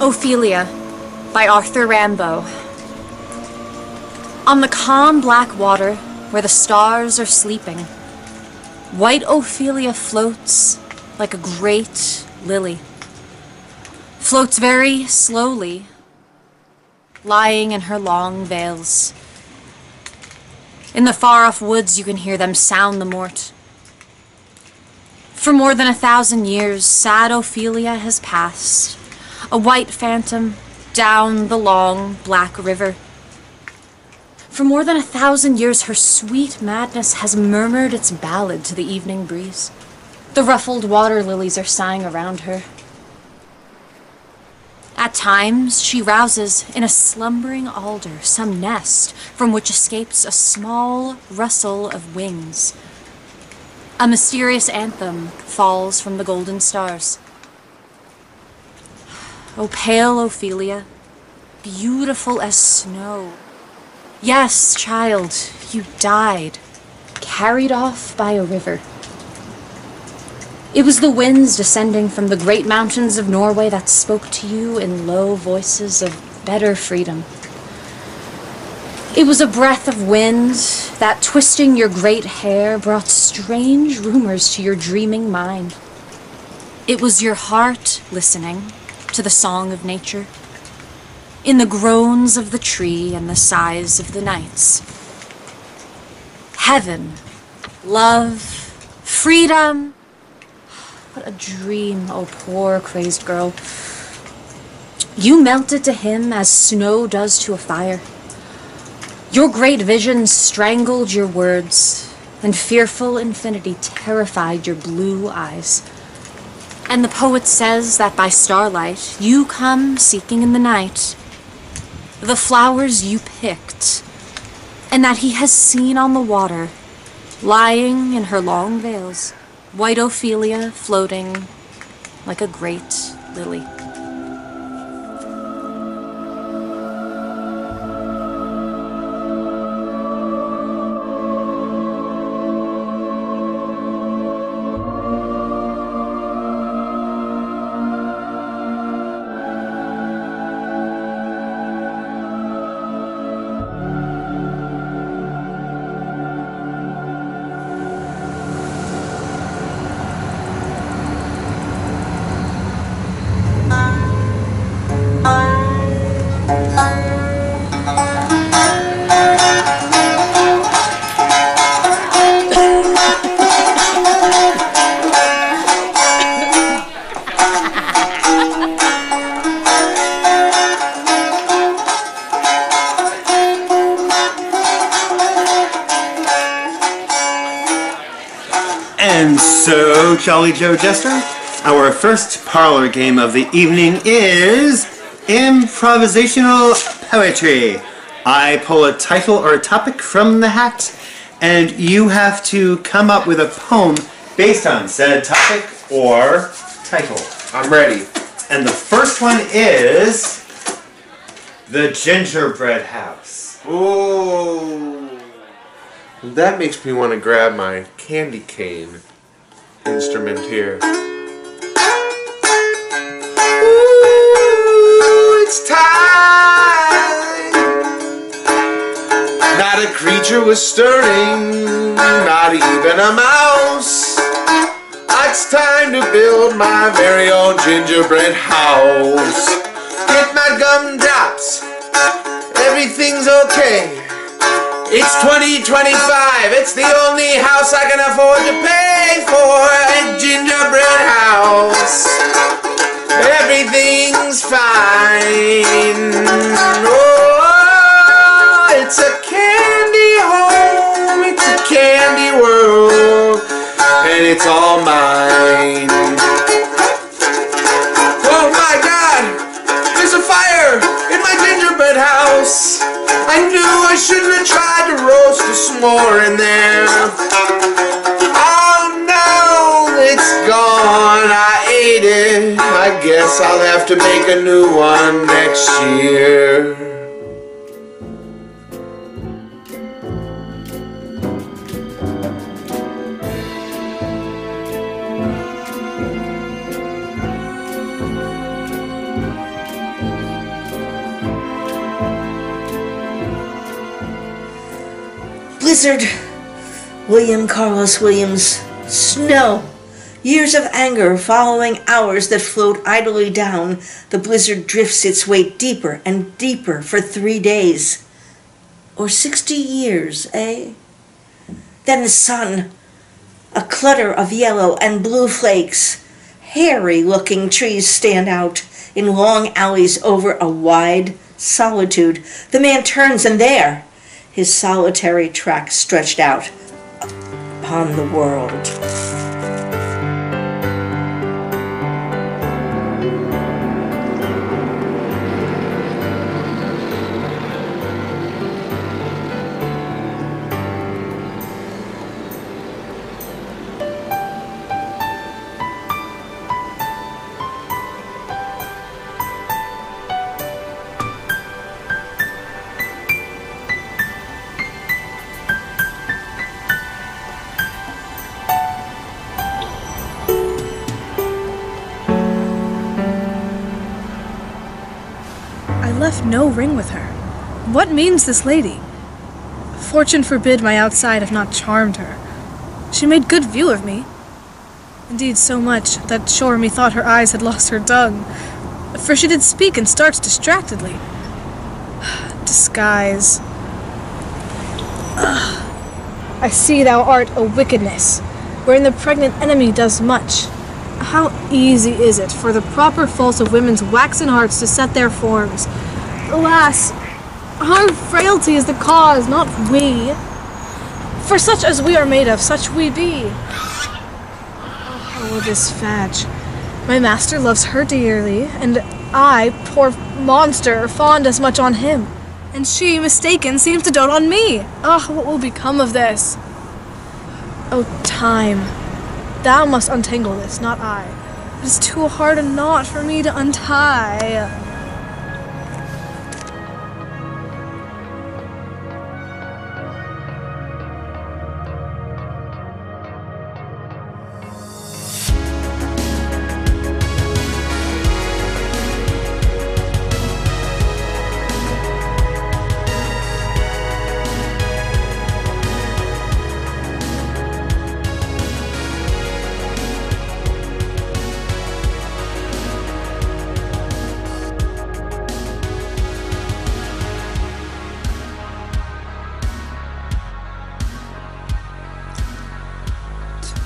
Ophelia by Arthur Rimbaud. On the calm black water where the stars are sleeping, white Ophelia floats like a great lily. Floats very slowly, lying in her long veils. In the far-off woods you can hear them sound the mort. For more than 1,000 years, sad Ophelia has passed, a white phantom, down the long black river. For more than 1,000 years, her sweet madness has murmured its ballad to the evening breeze. The ruffled water lilies are sighing around her. At times, she rouses in a slumbering alder some nest from which escapes a small rustle of wings. A mysterious anthem falls from the golden stars. O pale Ophelia, beautiful as snow. Yes, child, you died, carried off by a river. It was the winds descending from the great mountains of Norway that spoke to you in low voices of better freedom. It was a breath of wind that, twisting your great hair, brought strange rumors to your dreaming mind. It was your heart listening to the song of nature, in the groans of the tree and the sighs of the nights. Heaven, love, freedom. What a dream, oh poor crazed girl. You melted to him as snow does to a fire. Your great vision strangled your words, and fearful infinity terrified your blue eyes. And the poet says that by starlight you come seeking in the night the flowers you picked, and that he has seen on the water, lying in her long veils, white Ophelia floating like a great lily. So, Jolly Joe Jester, our first parlor game of the evening is improvisational poetry. I pull a title or a topic from the hat, and you have to come up with a poem based on said topic or title. I'm ready. And the first one is The Gingerbread House. Ooh. That makes me want to grab my candy cane instrument here. Ooh, it's time. Not a creature was stirring, not even a mouse. It's time to build my very own gingerbread house. Get my gumdrops, everything's okay. It's 2025, it's the only house I can afford to pay for. A gingerbread house, everything's fine. Oh, it's a candy home, it's a candy world, and it's all mine. Oh my God, there's a fire in my gingerbread house. I knew I shouldn't have tried to roast a s'more in there. Oh no, it's gone, I ate it. I guess I'll have to make a new one next year. blizzard. William Carlos Williams. Snow. Years of anger following hours that float idly down. The blizzard drifts its weight deeper and deeper for 3 days. Or 60 years, eh? Then the sun. A clutter of yellow and blue flakes. Hairy-looking trees stand out in long alleys over a wide solitude. The man turns, and there, his solitary track stretched out upon the world. Left no ring with her. What means this lady? Fortune forbid my outside have not charmed her. She made good view of me. Indeed, so much that sure methought her eyes had lost her tongue, for she did speak and starts distractedly. Disguise. I see thou art a wickedness, wherein the pregnant enemy does much. How easy is it for the proper false of women's waxen hearts to set their forms? Alas, our frailty is the cause, not we. For such as we are made of, such we be. Oh, this Fadge. My master loves her dearly, and I, poor monster, fond as much on him. And she, mistaken, seems to dote on me. Ah, what will become of this? Oh, time. Thou must untangle this, not I. It is too hard a knot for me to untie.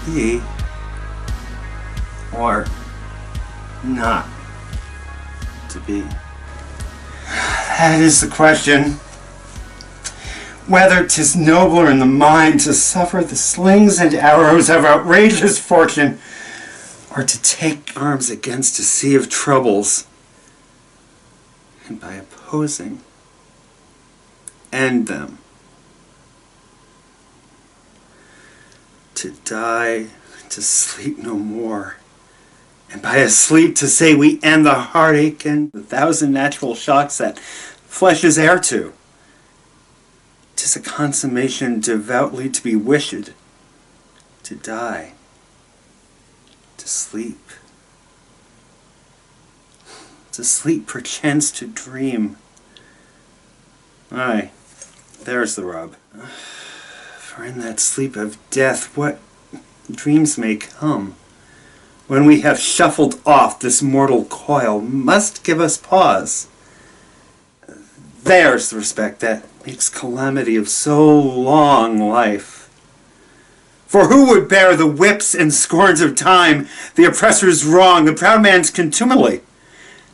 Be or not to be? That is the question. Whether 'tis nobler in the mind to suffer the slings and arrows of outrageous fortune, or to take arms against a sea of troubles, and by opposing, end them. To die, to sleep no more, and by a sleep to say we end the heartache and the thousand natural shocks that flesh is heir to. 'Tis a consummation devoutly to be wished, to die, to sleep perchance to dream. Aye, there's the rub. For in that sleep of death, what dreams may come, when we have shuffled off this mortal coil, must give us pause. There's the respect that makes calamity of so long life. For who would bear the whips and scorns of time, the oppressor's wrong, the proud man's contumely,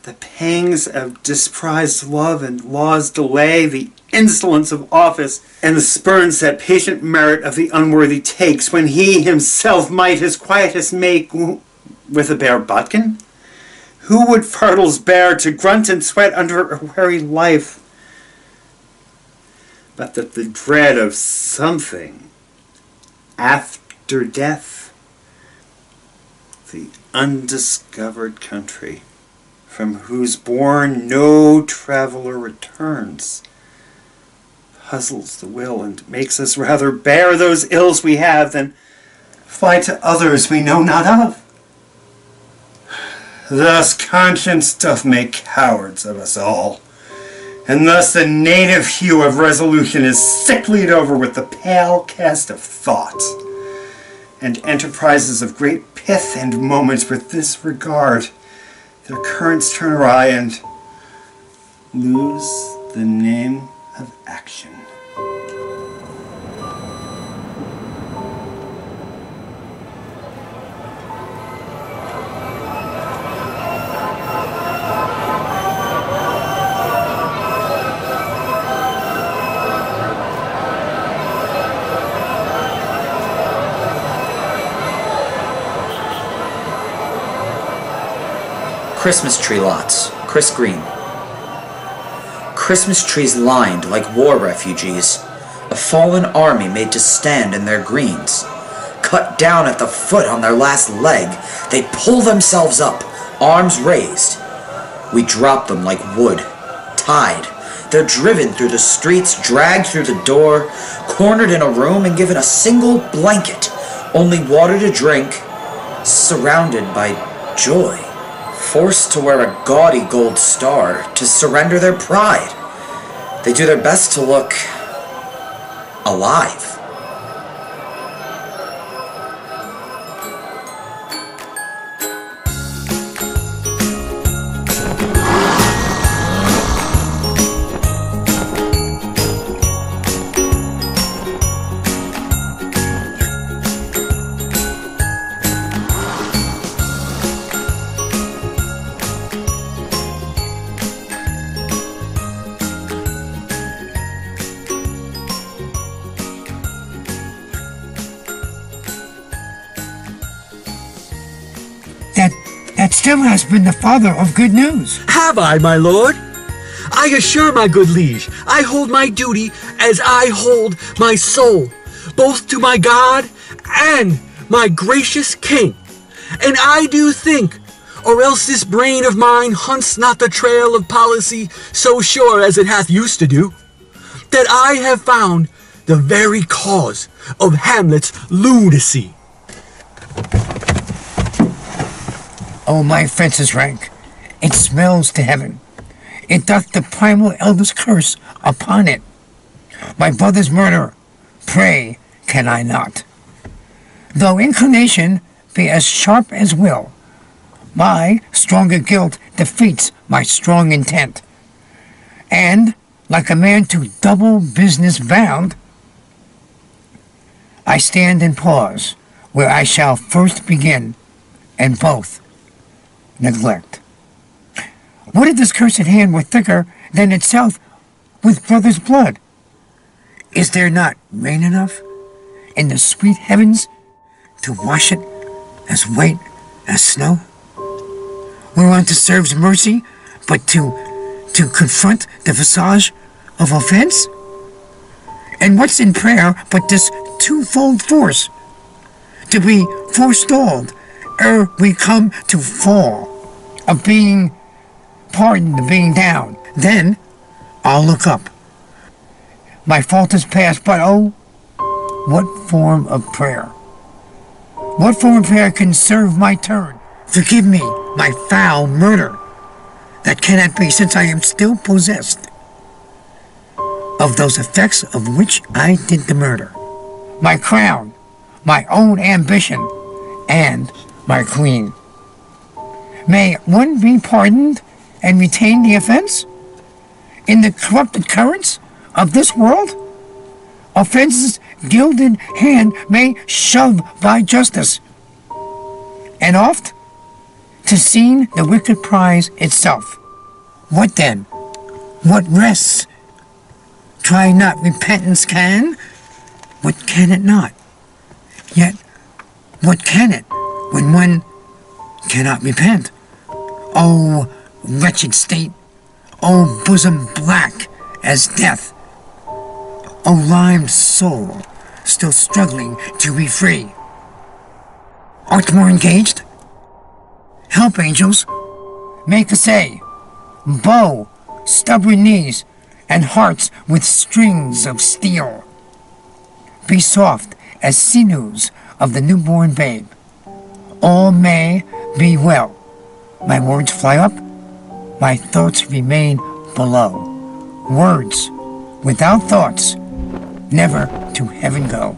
the pangs of disprized love and law's delay, the insolence of office, and the spurns that patient merit of the unworthy takes, when he himself might his quietest make with a bare bodkin? Who would fardels bear to grunt and sweat under a weary life, but that the dread of something after death, the undiscovered country, from whose bourne no traveller returns, puzzles the will and makes us rather bear those ills we have than fly to others we know not of. Thus conscience doth make cowards of us all, and thus the native hue of resolution is sicklied over with the pale cast of thought, and enterprises of great pith and moments with this regard, their currents turn awry and lose the name of action. Christmas tree lots, Chris Green. Christmas trees lined like war refugees, a fallen army made to stand in their greens. Cut down at the foot on their last leg, they pull themselves up, arms raised. We drop them like wood, tied. They're driven through the streets, dragged through the door, cornered in a room and given a single blanket, only water to drink, surrounded by joy. Forced to wear a gaudy gold star to surrender their pride. They do their best to look alive. That still has been the father of good news. Have I, my lord? I assure my good liege, I hold my duty as I hold my soul, both to my God and my gracious king. And I do think, or else this brain of mine hunts not the trail of policy so sure as it hath used to do, that I have found the very cause of Hamlet's lunacy. Oh, my fence's rank, it smells to heaven. It doth the primal elder's curse upon it. My brother's murder, pray can I not. Though inclination be as sharp as will, my stronger guilt defeats my strong intent. And, like a man to double business bound, I stand and pause where I shall first begin, and both neglect. What if this cursed hand were thicker than itself with brother's blood? Is there not rain enough in the sweet heavens to wash it as white as snow? Whereunto serves mercy but to confront the visage of offense? And what's in prayer but this twofold force, to be forestalled ere we come to fall, of being pardoned, of being down. Then I'll look up. My fault is past, but oh, what form of prayer? What form of prayer can serve my turn? Forgive me my foul murder. That cannot be, since I am still possessed of those effects of which I did the murder. My crown, my own ambition, and my queen. May one be pardoned and retain the offense? In the corrupted currents of this world, offense's gilded hand may shove by justice, and oft to seen the wicked prize itself. What then? What rests? Try not repentance can? What can it not? Yet, what can it when one cannot repent? Oh, wretched state! Oh, bosom black as death! Oh, limed soul, still struggling to be free! Art more engaged? Help, angels! Make essay! Bow, stubborn knees, and hearts with strings of steel! Be soft as sinews of the newborn babe. All may be well. My words fly up, my thoughts remain below. Words without thoughts never to heaven go.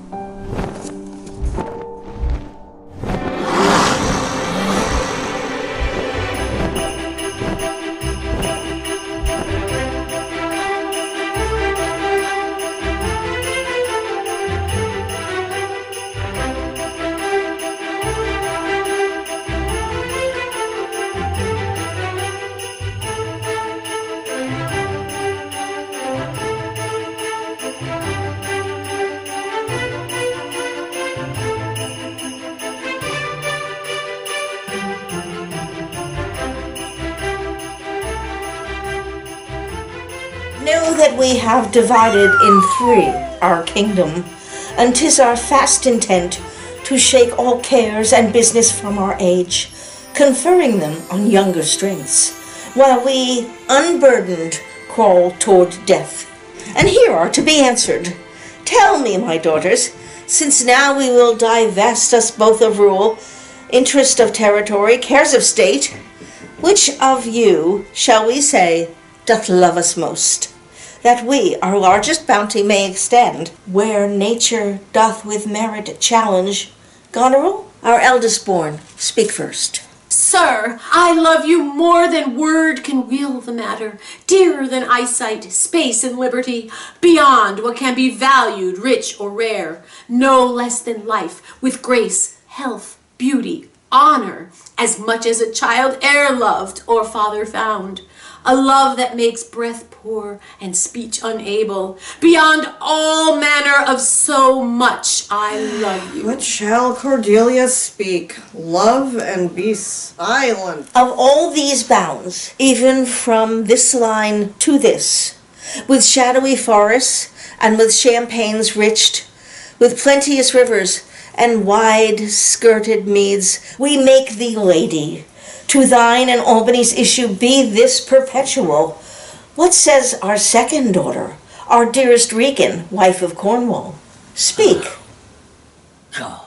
Know that we have divided in three our kingdom, and 'tis our fast intent to shake all cares and business from our age, conferring them on younger strengths, while we, unburdened, crawl toward death. And here are to be answered. Tell me, my daughters, since now we will divest us both of rule, interest of territory, cares of state, which of you, shall we say, doth love us most, that we our largest bounty may extend, where nature doth with merit challenge? Goneril, our eldest born, speak first. Sir, I love you more than word can wheel the matter, dearer than eyesight, space, and liberty, beyond what can be valued, rich or rare, no less than life, with grace, health, beauty, honor, as much as a child e'er loved or father found. A love that makes breath poor and speech unable. Beyond all manner of so much I love you. What shall Cordelia speak? Love and be silent. Of all these bounds, even from this line to this, with shadowy forests and with champaigns riched, with plenteous rivers and wide-skirted meads, we make thee lady. To thine and Albany's issue be this perpetual. What says our second daughter, our dearest Regan, wife of Cornwall? Speak. God.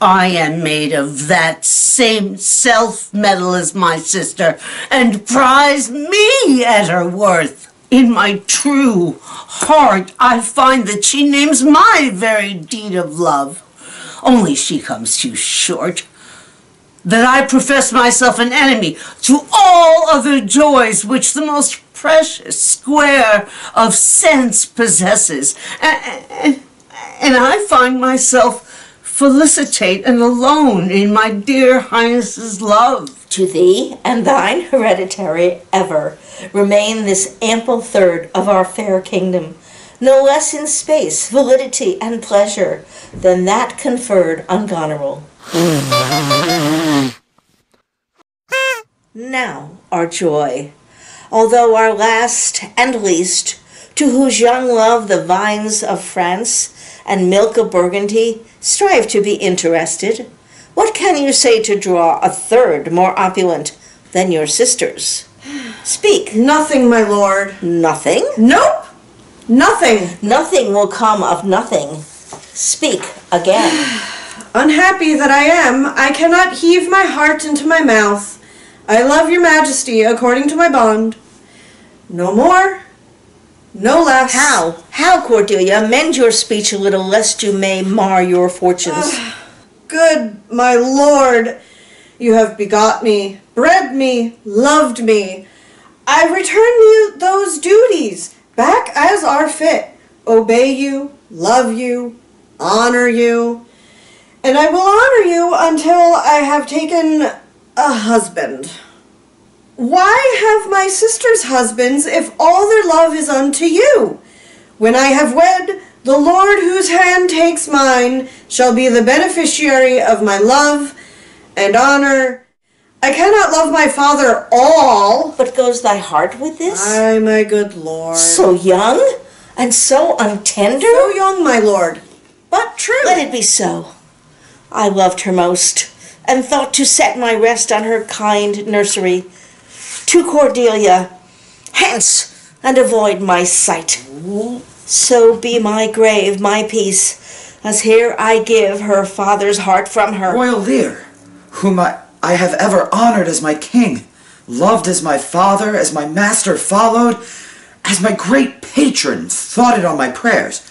I am made of that same self-metal as my sister, and prize me at her worth. In my true heart I find that she names my very deed of love. Only she comes too short. That I profess myself an enemy to all other joys which the most precious square of sense possesses. And I find myself felicitate and alone in my dear Highness's love. To thee and thine hereditary ever remain this ample third of our fair kingdom, no less in space, validity, and pleasure than that conferred on Goneril. Now our joy, although our last and least, to whose young love the vines of France and milk of Burgundy strive to be interested, what can you say to draw a third more opulent than your sisters? Speak. Nothing, my lord. Nothing? Nope. Nothing. Nothing will come of nothing. Speak again. Unhappy that I am, I cannot heave my heart into my mouth. I love your majesty according to my bond. No more, no less. How, Cordelia? Mend your speech a little, lest you may mar your fortunes. Good, my lord, you have begot me, bred me, loved me. I return you those duties, back as are fit. Obey you, love you, honor you, and I will honor you until I have taken a husband. Why have my sisters husbands if all their love is unto you? When I have wed, the Lord whose hand takes mine shall be the beneficiary of my love and honor. I cannot love my father all. But goes thy heart with this? Ay, my good lord. So young and so untender? So young, my lord, but true. Let it be so. I loved her most, and thought to set my rest on her kind nursery. To Cordelia, hence, and avoid my sight. So be my grave, my peace, as here I give her father's heart from her. Royal Lear, whom I have ever honored as my king, loved as my father, as my master followed, as my great patron thought it on my prayers.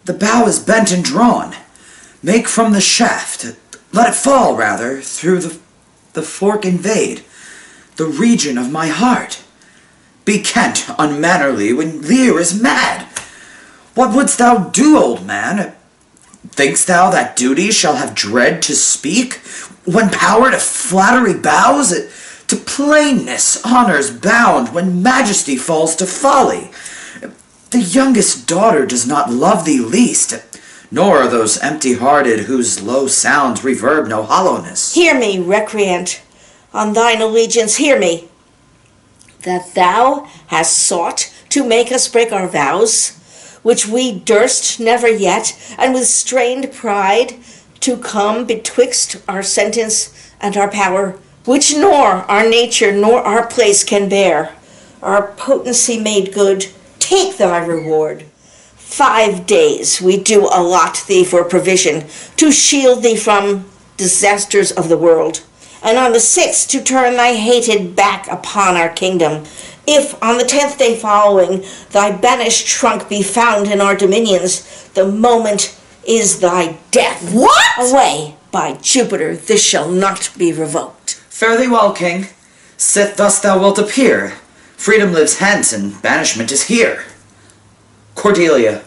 The bow is bent and drawn. Make from the shaft, let it fall, rather, through the fork invade, the region of my heart. Be Kent unmannerly when Lear is mad. What wouldst thou do, old man? Think'st thou that duty shall have dread to speak, when power to flattery bows, to plainness honor's bound, when majesty falls to folly? The youngest daughter does not love thee least, nor are those empty-hearted whose low sounds reverb no hollowness. Hear me, recreant, on thine allegiance hear me, that thou hast sought to make us break our vows, which we durst never yet, and with strained pride to come betwixt our sentence and our power, which nor our nature nor our place can bear. Our potency made good, take thy reward. 5 days we do allot thee for provision, to shield thee from disasters of the world, and on the 6th to turn thy hated back upon our kingdom. If on the 10th day following thy banished trunk be found in our dominions, the moment is thy death. What? Away, by Jupiter, this shall not be revoked. Fare thee well, king. Sit thus thou wilt appear. Freedom lives hence, and banishment is here. Cordelia,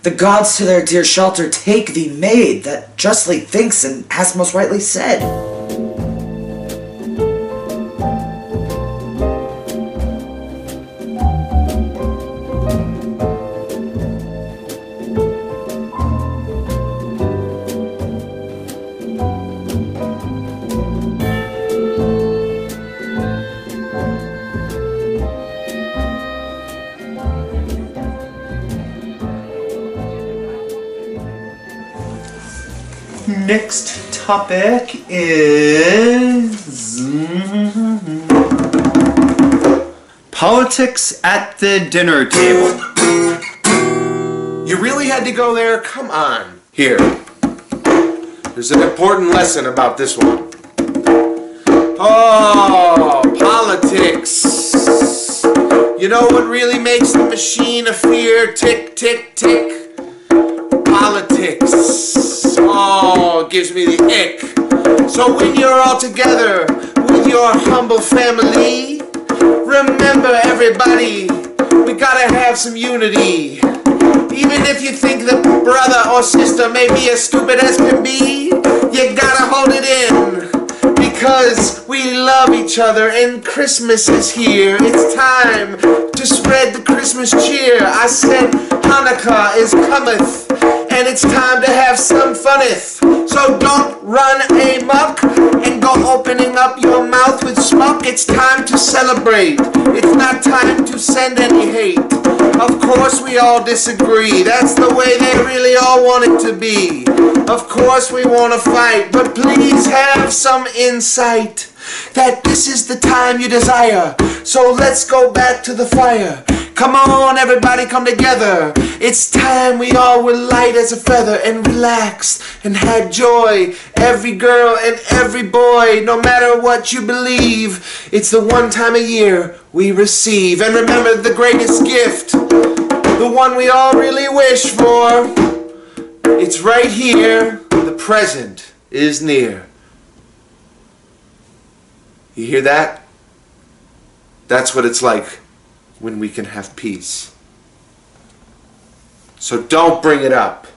the gods to their dear shelter take thee, maid, that justly thinks and hast most rightly said. Next topic is politics at the dinner table. You really had to go there? Come on. Here. There's an important lesson about this one. Oh, politics. You know what really makes the machine of fear tick, tick, tick? Politics. Oh, it gives me the ick. So when you're all together with your humble family, remember everybody, we gotta have some unity. Even if you think the brother or sister may be as stupid as can be, you gotta hold it in. Because we love each other and Christmas is here. It's time to spread the Christmas cheer. I said Hanukkah is cometh, and it's time to have some funneth. So don't run amok and go opening up your mouth with smoke. It's time to celebrate. It's not time to send any hate. Of course we all disagree. That's the way they really all want it to be. Of course we want to fight, but please have some insight that this is the time you desire. So let's go back to the fire. Come on, everybody, come together. It's time we all were light as a feather and relaxed and had joy. Every girl and every boy, no matter what you believe, it's the one time a year we receive. And remember the greatest gift, the one we all really wish for. It's right here. The present is near. You hear that? That's what it's like when we can have peace. So don't bring it up.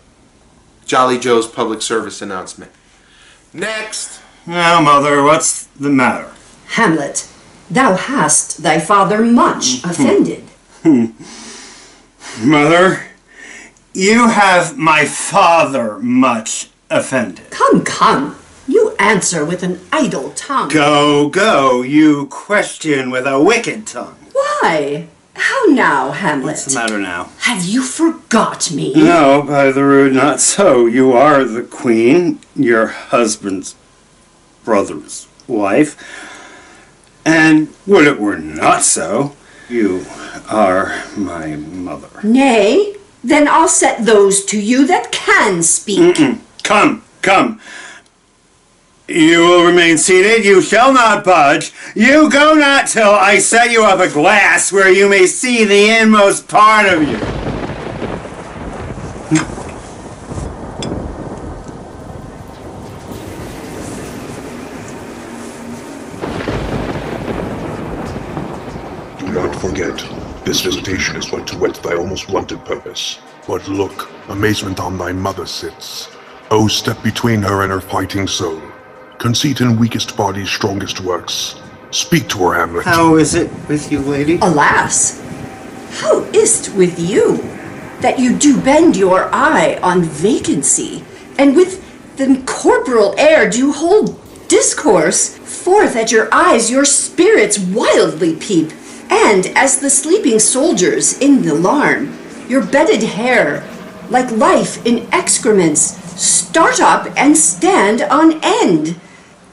Jolly Joe's public service announcement. Next. Now, Mother, what's the matter? Hamlet, thou hast thy father much offended. Mother, you have my father much offended. Come, come. You answer with an idle tongue. Go, go. You question with a wicked tongue. Why? How now, Hamlet? What's the matter now? Have you forgot me? No, by the rood, not so. You are the queen, your husband's brother's wife. And would it were not so, you are my mother. Nay, then I'll set those to you that can speak. Come, come. You will remain seated. You shall not budge. You go not till I set you up a glass where you may see the inmost part of you. Do not forget, this visitation is but to whet thy almost blunted purpose. But look, amazement on thy mother sits. Oh, step between her and her fighting soul. Conceit in weakest body's strongest works. Speak to her, Hamlet. How is it with you, lady? Alas, how is't with you, that you do bend your eye on vacancy, and with the corporal air do hold discourse, forth at your eyes your spirits wildly peep, and as the sleeping soldiers in the alarm, your bedded hair, like life in excrements, start up and stand on end.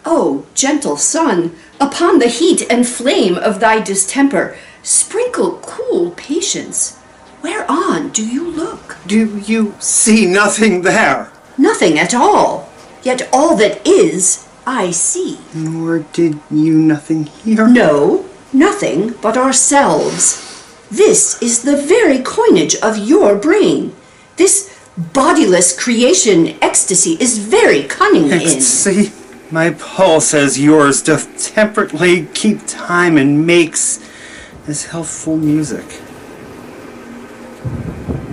O gentle sun, upon the heat and flame of thy distemper, sprinkle cool patience. Whereon do you look? Do you see nothing there? Nothing at all. Yet all that is, I see. Nor did you nothing hear? No, nothing but ourselves. This is the very coinage of your brain. This bodiless creation ecstasy is very cunning Ecstasy? My pulse as yours doth temperately keep time and makes this healthful music.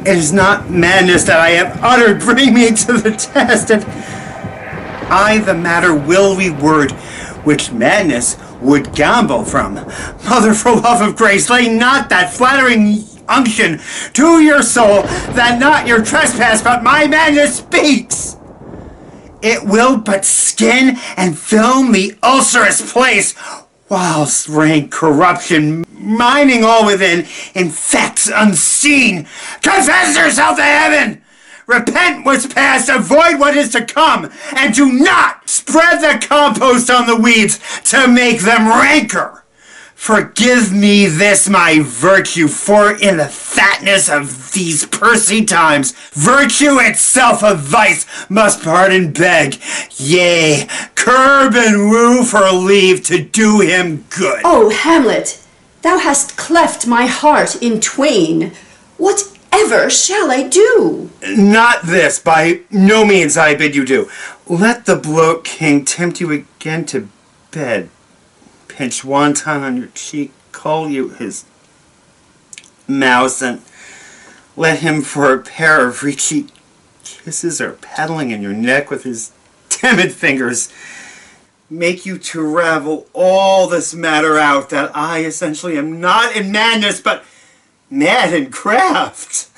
It is not madness that I have uttered, bring me to the test, and I the matter will reword, which madness would gamble from. Mother, for love of grace, lay not that flattering unction to your soul, that not your trespass but my madness speaks. It will but skin and film the ulcerous place, whilst rank corruption, mining all within, infects unseen. Confess yourself to heaven! Repent what's past, avoid what is to come, and do not spread the compost on the weeds to make them rancor. Forgive me this my virtue, for in the fatness of these pursy times, virtue itself of vice must pardon beg, yea, curb and woo for leave to do him good. Oh, Hamlet, thou hast cleft my heart in twain. Whatever shall I do? Not this, by no means I bid you do. Let the bloat king tempt you again to bed. Pinch one tongue on your cheek, call you his mouse, and let him for a pair of reechy kisses or peddling in your neck with his timid fingers make you to ravel all this matter out, that I essentially am not in madness, but mad in craft.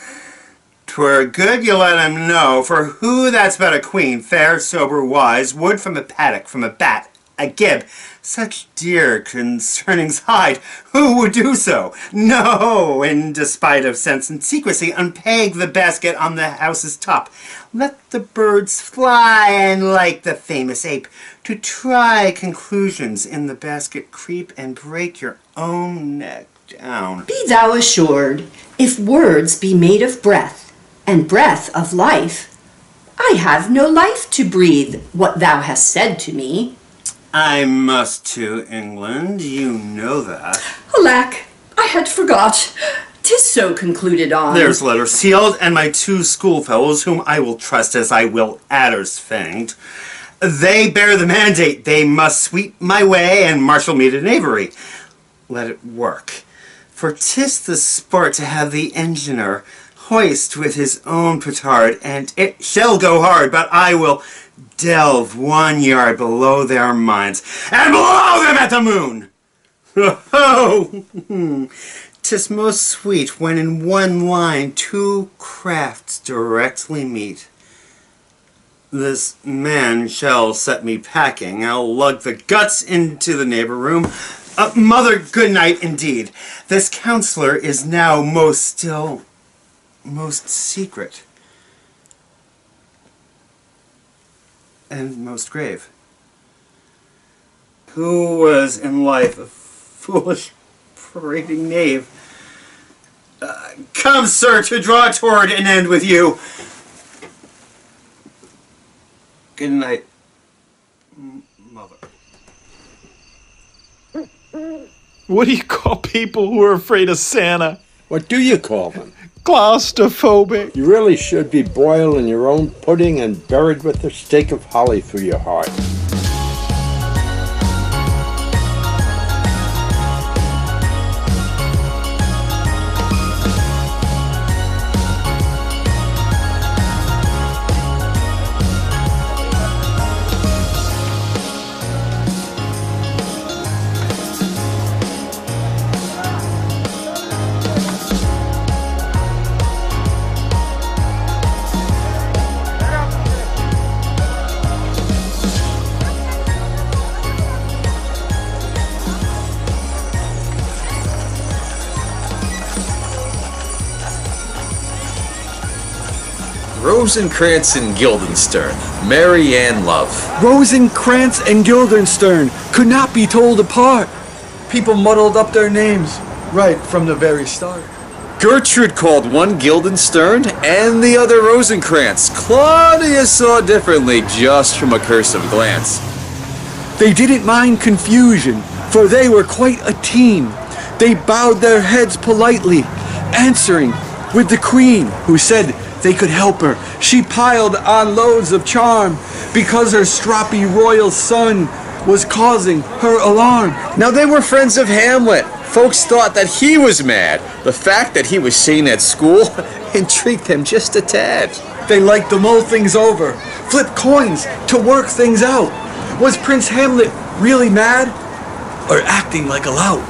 'Twere good you let him know, for who that's but a queen, fair, sober, wise, would from a paddock, from a bat, a gib, such dear concernings hide, who would do so? No, in despite of sense and secrecy, unpeg the basket on the house's top. Let the birds fly, and like the famous ape, to try conclusions in the basket creep and break your own neck down. Be thou assured, if words be made of breath, and breath of life, I have no life to breathe what thou hast said to me. I must to England, you know that. Alack, I had forgot. 'Tis so concluded on. There's letter sealed, and my two schoolfellows, whom I will trust as I will adders fanged. They bear the mandate. They must sweep my way and marshal me to knavery. Let it work. For 'tis the sport to have the engineer hoist with his own petard, and it shall go hard, but I will delve 1 yard below their minds, and blow them at the moon! Oh, 'tis most sweet when in one line two crafts directly meet. This man shall set me packing. I'll lug the guts into the neighbor room. Mother, good night indeed. This counselor is now most still, most secret, and most grave. Who was in life a foolish, parading knave? Come, sir, to draw toward an end with you. Good night, What do you call people who are afraid of Santa? What do you call them? Claustrophobic. You really should be boiled in your own pudding and buried with a stake of holly through your heart. Rosencrantz and Guildenstern, Mary Ann Love. Rosencrantz and Guildenstern could not be told apart. People muddled up their names right from the very start. Gertrude called one Guildenstern and the other Rosencrantz. Claudia saw differently just from a cursive glance. They didn't mind confusion, for they were quite a team. They bowed their heads politely, answering with the queen, who said they could help her. She piled on loads of charm because her stroppy royal son was causing her alarm. Now they were friends of Hamlet. Folks thought that he was mad. The fact that he was seen at school intrigued them just a tad. They liked to mull things over, flip coins to work things out. Was Prince Hamlet really mad or acting like a lout?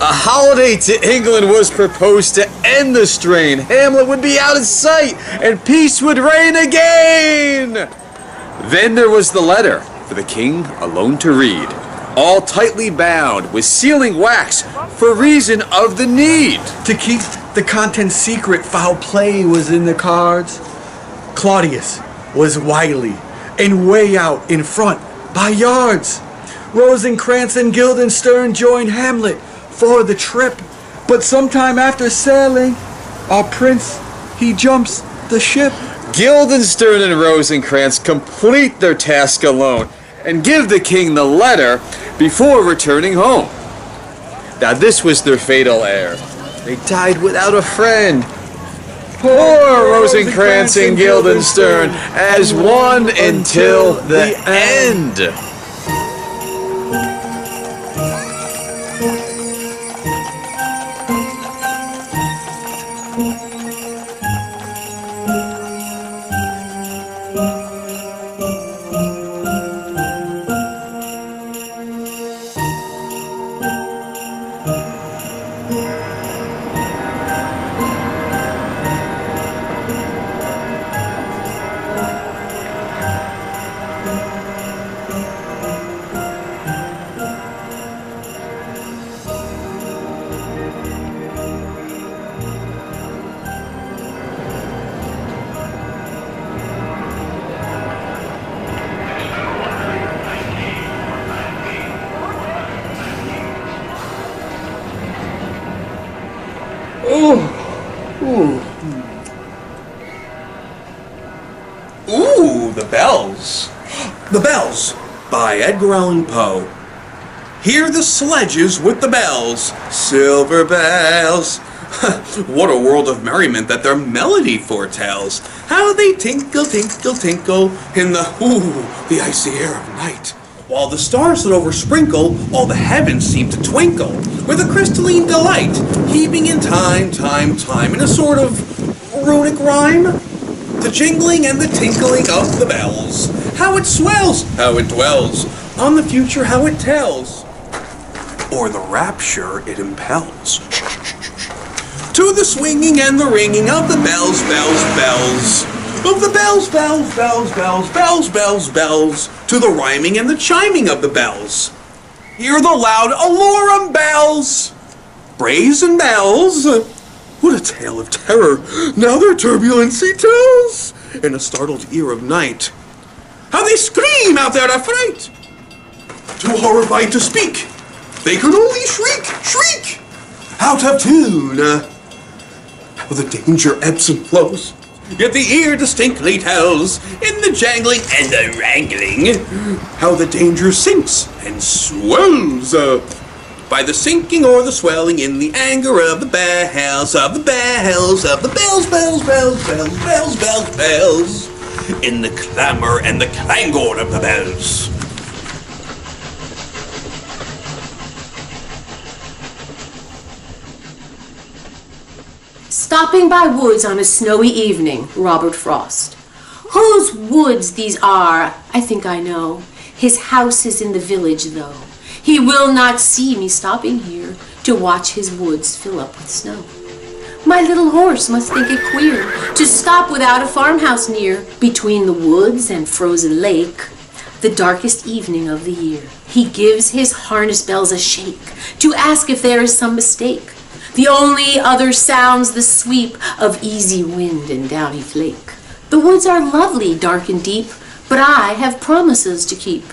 A holiday to England was proposed to end the strain. Hamlet would be out of sight and peace would reign again. Then there was the letter for the king alone to read, all tightly bound with sealing wax for reason of the need. To keep the contents secret, foul play was in the cards. Claudius was wily and way out in front by yards. Rosencrantz and Guildenstern joined Hamlet for the trip, but sometime after sailing, our prince, he jumps the ship. Guildenstern and Rosencrantz complete their task alone and give the king the letter before returning home. Now this was their fatal error. They died without a friend. Poor Rosencrantz and Guildenstern as one until the end. Ooh, the bells. The Bells by Edgar Allan Poe. Hear the sledges with the bells, silver bells. What a world of merriment that their melody foretells. How they tinkle, tinkle, tinkle in the icy air of night. While the stars that oversprinkle all the heavens seem to twinkle with a crystalline delight, heaving in time, in a sort of runic rhyme. The jingling and the tinkling of the bells, how it swells, how it dwells, on the future how it tells, or the rapture it impels. To the swinging and the ringing of the bells, bells, bells, of the bells, bells, bells, bells, bells, bells, bells, to the rhyming and the chiming of the bells. Hear the loud alarum bells, brazen bells. What a tale of terror, now their turbulency tells, in a startled ear of night. How they scream out their affright! Too horrified to speak, they could only shriek, shriek, out of tune. How the danger ebbs and flows, yet the ear distinctly tells, in the jangling and the wrangling, how the danger sinks and swells. by the sinking or the swelling in the anger of the bells, of the bells, of the bells, bells, bells, bells, bells, bells, bells, in the clamor and the clangor of the bells. Stopping by woods on a snowy evening, Robert Frost. Whose woods these are, I think I know. His house is in the village, though. He will not see me stopping here to watch his woods fill up with snow. My little horse must think it queer to stop without a farmhouse near, between the woods and frozen lake, the darkest evening of the year. He gives his harness bells a shake to ask if there is some mistake. The only other sounds the sweep of easy wind and downy flake. The woods are lovely, dark and deep, but I have promises to keep,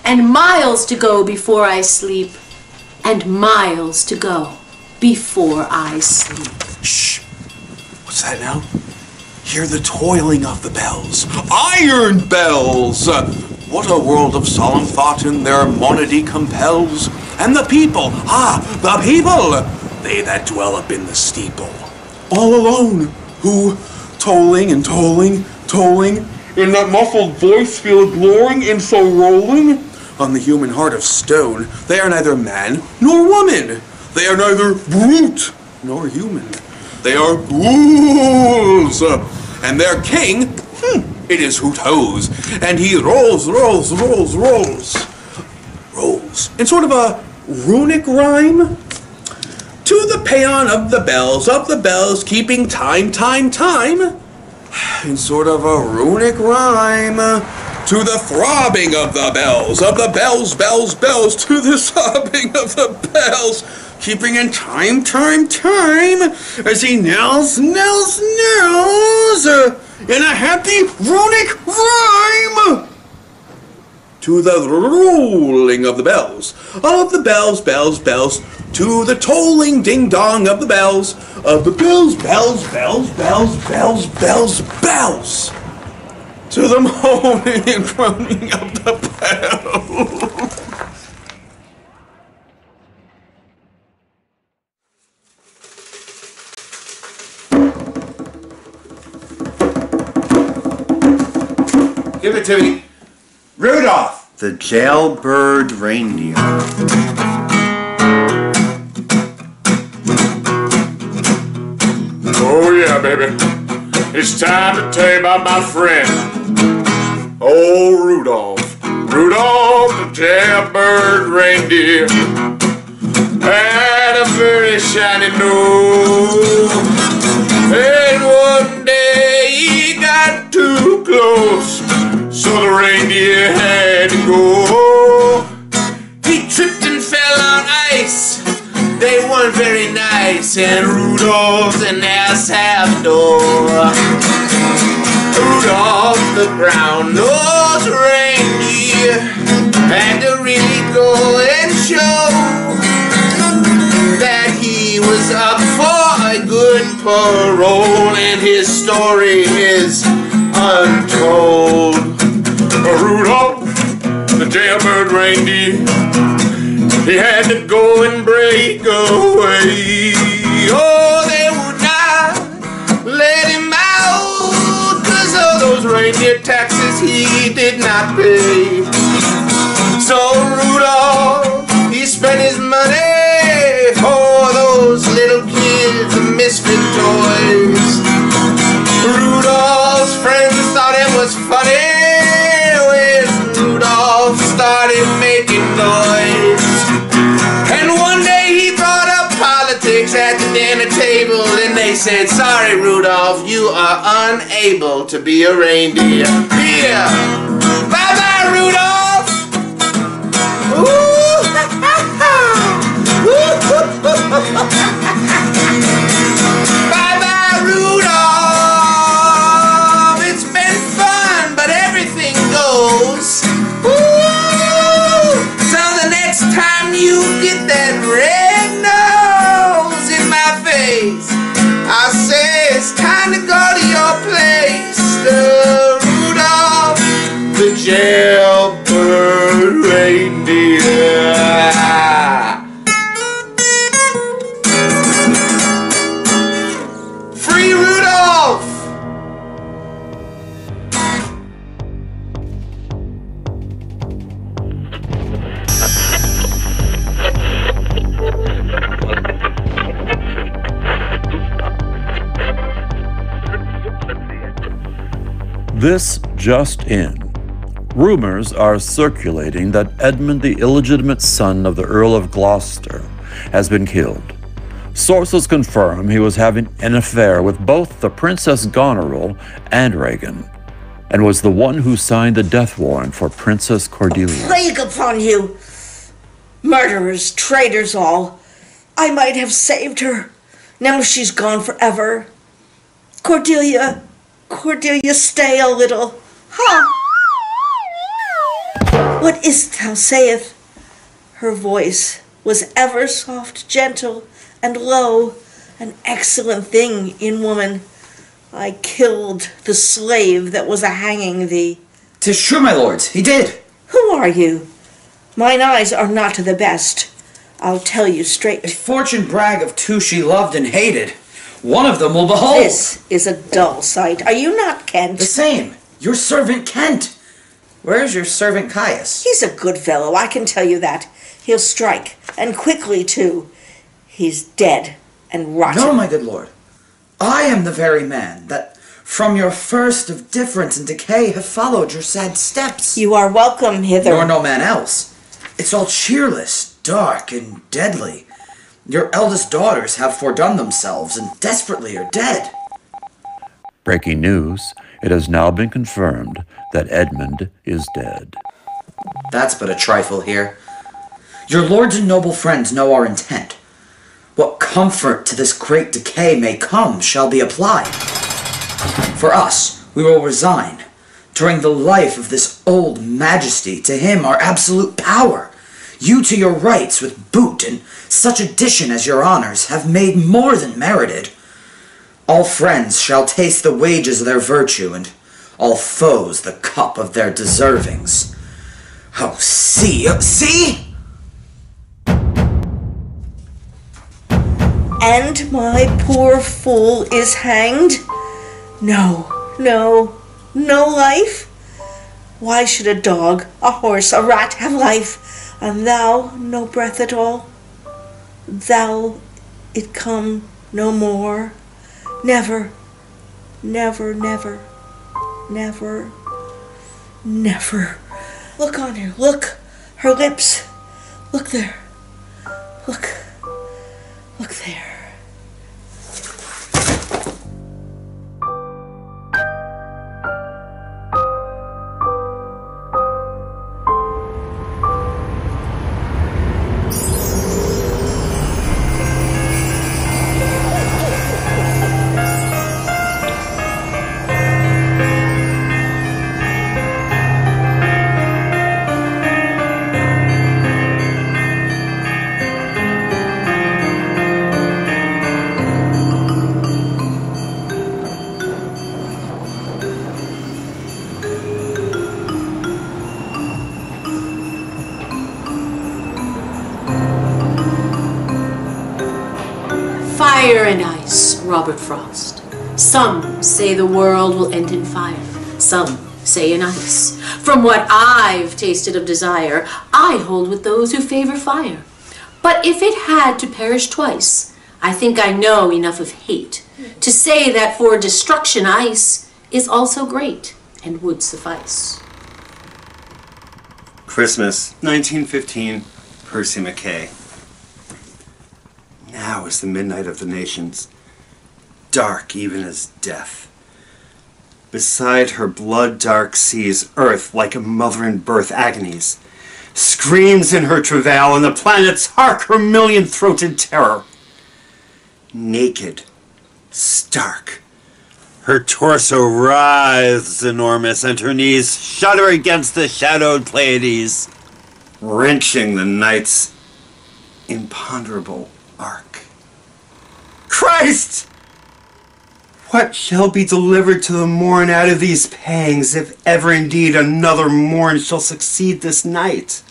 and miles to go before I sleep, and miles to go before I sleep. Shh! What's that now? Hear the toiling of the bells. Iron bells! What a world of solemn thought in their monody compels. And the people, the people! They that dwell up in the steeple, all alone, who, tolling and tolling, tolling, in that muffled voice feel glorying in so rolling on the human heart of stone. They are neither man nor woman. They are neither brute nor human. They are ghouls. And their king, it is who toes, and he rolls, rolls, rolls, rolls, rolls, in sort of a runic rhyme. To the paean of the bells, keeping time, time, time, in sort of a runic rhyme. To the throbbing of the bells, bells, bells, to the sobbing of the bells, keeping in time, time, time, as he knells, knells, knells, in a happy runic rhyme. To the rolling of the bells, bells, bells, to the tolling ding-dong of the bells, bells, bells, bells, bells, bells, bells, to the moaning and groaning of the bells. Give it to me. Rudolph, the jailbird reindeer. Oh yeah, baby. It's time to tell you about my friend, old Rudolph. Rudolph, the jailbird reindeer, had a very shiny nose. And one day he got too close, so the reindeer had to go. He tripped and fell on ice. They weren't very nice, and Rudolph's an ass half door. Rudolph, the brown-nosed reindeer, had to really go and show that he was up for a good parole, and his story is untold. Rudolph, the jailbird reindeer, he had to go and break away. Oh, they would not let him out, 'cause of those reindeer taxes he did not pay. So Rudolph, he spent his money for those little kids, the misfit toys. Rudolph's friends thought it was funny when Rudolph started making noise. At the dinner table, and they said, "Sorry, Rudolph, you are unable to be a reindeer." Here, bye-bye, Rudolph. Ooh. Bye-bye, Rudolph. It's been fun, but everything goes. Ooh. So the next time you get that red nose in my face, I'll say it's time to go to your place, the Rudolph, the jailbird reindeer. This just in. Rumors are circulating that Edmund, the illegitimate son of the Earl of Gloucester, has been killed. Sources confirm he was having an affair with both the Princess Goneril and Regan, and was the one who signed the death warrant for Princess Cordelia. Plague upon you! Murderers, traitors all. I might have saved her. Now she's gone forever. Cordelia, stay a little. Ha! What is't thou sayest? Her voice was ever soft, gentle, and low, an excellent thing in woman. I killed the slave that was a-hanging thee. 'Tis true, my lords, he did. Who are you? Mine eyes are not the best. I'll tell you straight. If fortune brag of two she loved and hated, one of them will behold. This is a dull sight. Are you not Kent? The same. Your servant Kent. Where's your servant Caius? He's a good fellow, I can tell you that. He'll strike, and quickly too. He's dead and rotten. No, my good lord. I am the very man that, from your first of difference and decay, have followed your sad steps. You are welcome hither. Nor no man else. It's all cheerless, dark, and deadly. Your eldest daughters have fordone themselves, and desperately are dead. Breaking news, it has now been confirmed that Edmund is dead. That's but a trifle here. Your lords and noble friends know our intent. What comfort to this great decay may come shall be applied. For us, we will resign, during the life of this old majesty, to him our absolute power. You to your rights with boot, and such addition as your honors have made more than merited. All friends shall taste the wages of their virtue, and all foes the cup of their deservings. Oh, see! And my poor fool is hanged? No life? Why should a dog, a horse, a rat have life, and thou no breath at all? Thou it come no more? Never. Look on her, look, her lips. Look there. Look there. Fire and ice, Robert Frost. Some say the world will end in fire. Some say in ice. From what I've tasted of desire, I hold with those who favor fire. But if it had to perish twice, I think I know enough of hate to say that for destruction ice is also great and would suffice. Christmas, 1915, Percy MacKay. Now is the midnight of the nations, dark even as death. Beside her blood-dark seas, earth, like a mother in birth agonies, screams in her travail, and the planets hark her million-throated terror. Naked, stark, her torso writhes enormous, and her knees shudder against the shadowed Pleiades, wrenching the night's imponderable arc. Christ! What shall be delivered to the morn out of these pangs, if ever indeed another morn shall succeed this night,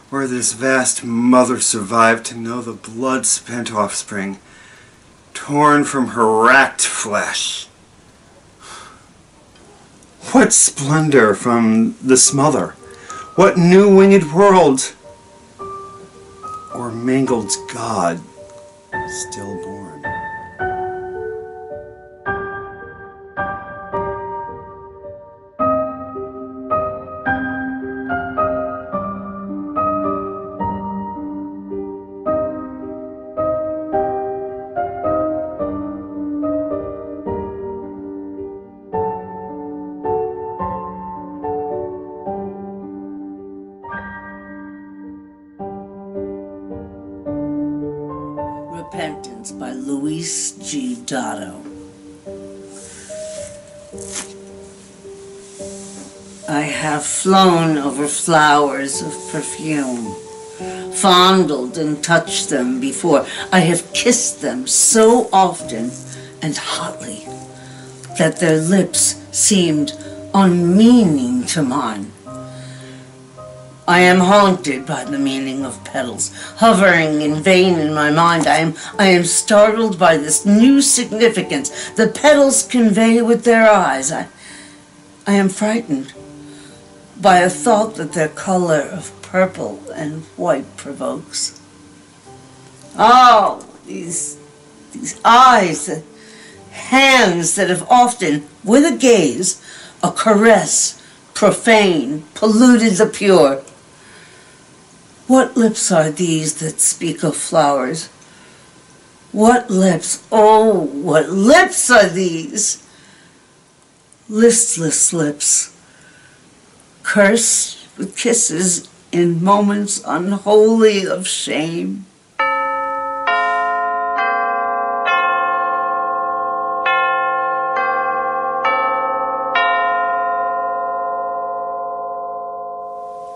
where this vast mother survived to know the blood-spent offspring, torn from her racked flesh? What splendor from the smother? What new winged world? Or mangled God stillborn? Luis G. Dotto. I have flown over flowers of perfume, fondled and touched them before. I have kissed them so often and hotly that their lips seemed unmeaning to mine. I am haunted by the meaning of petals, hovering in vain in my mind. I am startled by this new significance the petals convey with their eyes. I am frightened by a thought that their color of purple and white provokes. Oh, these eyes, the hands that have often, with a gaze, a caress, profane, polluted the pure. What lips are these that speak of flowers? What lips, oh, what lips are these? Listless lips, cursed with kisses in moments unholy of shame.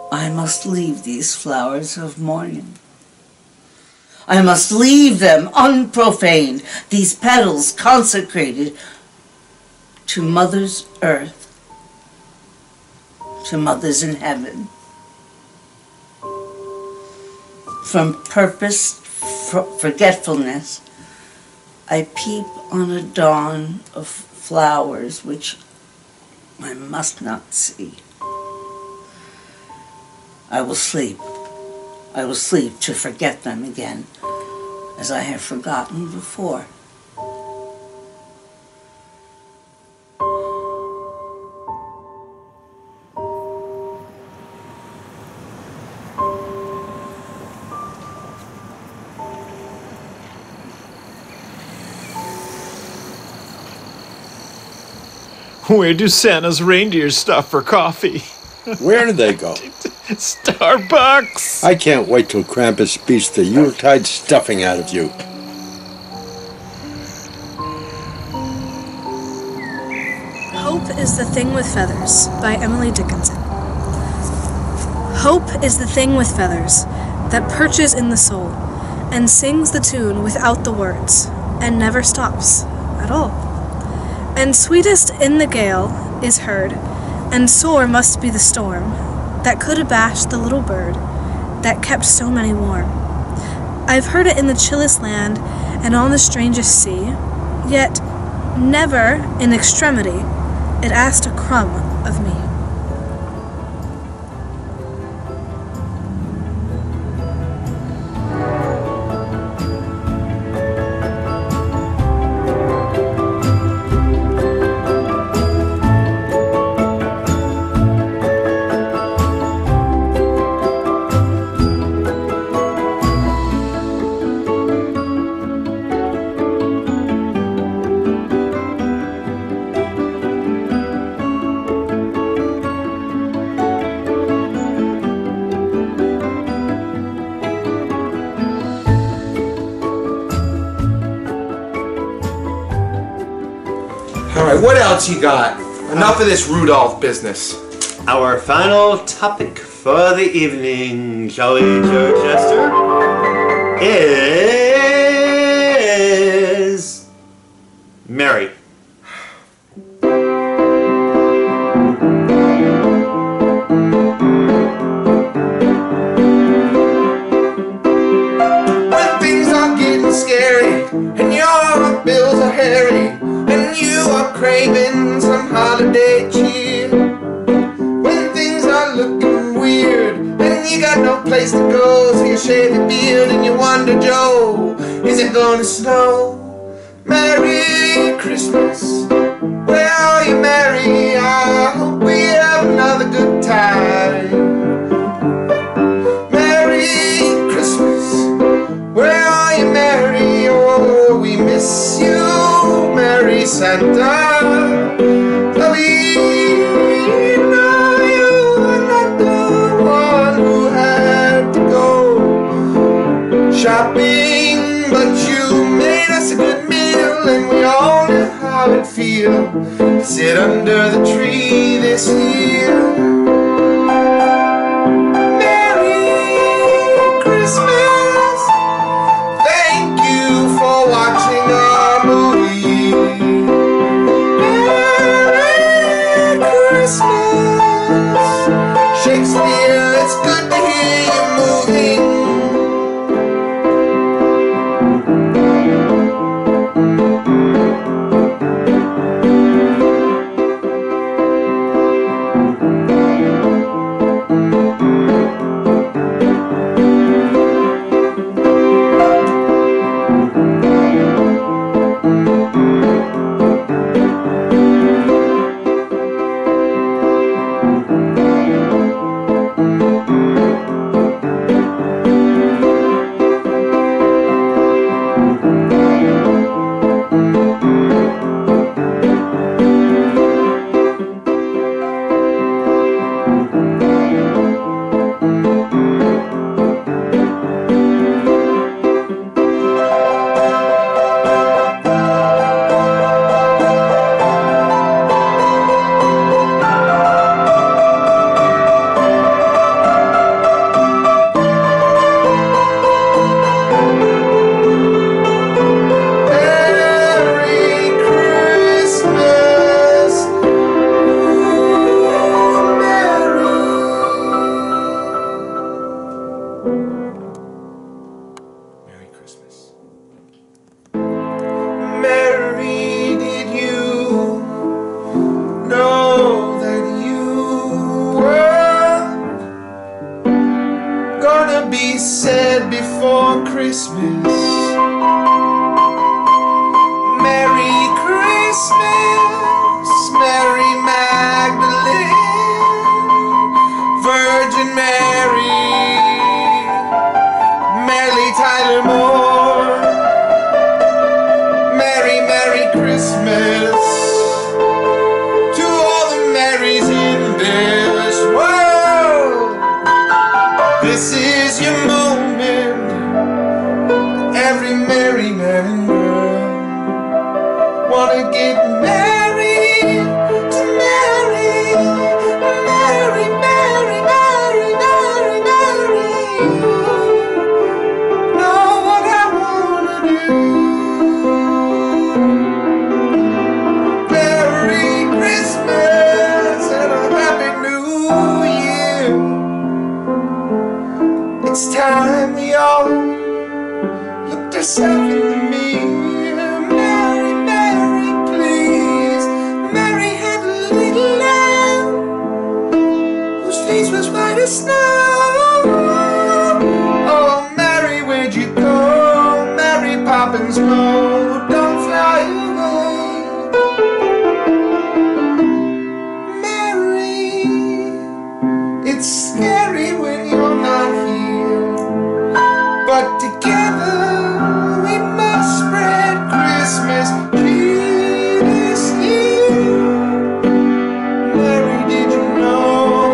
I must leave these flowers of morning. I must leave them unprofaned, these petals consecrated to Mother's earth, to Mother's in heaven. From purposed forgetfulness, I peep on a dawn of flowers which I must not see. I will sleep to forget them again, as I have forgotten before. Where do Santa's reindeer stop for coffee? Where do they go? Starbucks! I can't wait till Krampus beats the Yuletide stuffing out of you. Hope is the Thing with Feathers by Emily Dickinson. Hope is the thing with feathers that perches in the soul and sings the tune without the words and never stops at all. And sweetest in the gale is heard, and sore must be the storm that could abash the little bird that kept so many warm. I've heard it in the chillest land and on the strangest sea, yet never in extremity it asked a crumb of me. Alright, what else you got? Enough of this Rudolph business. Our final topic for the evening, Jolly Joe Jester, is Mary. When things are getting scary and your bills are hairy and you are craving some holiday cheer, when things are looking weird and you got no place to go, so you shave your beard and you wonder, Joe, is it gonna snow? Merry Christmas, where are you, Mary? I hope we have another good time. Merry Christmas, where are you, Mary? Oh, we miss you, Mary Santa. Oh, we know you are not the one who had to go shopping, but you made us a good deal to sit under the tree this year. Merry Christmas. Thank you for watching our movie. Merry Christmas. Shakespeare, it's good to hear you moving. Be said before Christmas. Merry Christmas, Mary Magdalene, Virgin Mary, Mary Tyler Moore. Merry, Merry Christmas to all the Marys in this world. This is your moment, every merry man and girl wanna get married to Mary, Mary, Mary, Mary, Mary, Mary. Know what I wanna do. Merry Christmas and a Happy New Year. It's time we all looked ourselves in the mirror. Mary, Mary, please. Mary had a little lamb whose face was white as snow. Oh, Mary, where'd you go? Mary Poppins Road, don't fly away. Mary, it's scary when you're not here, but together we must spread Christmas cheer this year. Mary, did you know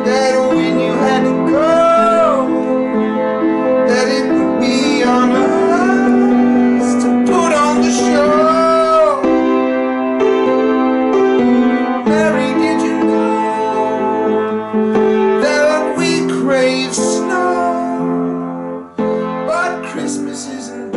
that when you had to go, that it would be on us to put on the show? Mary, did you know that we crave snow, but Christmas isn't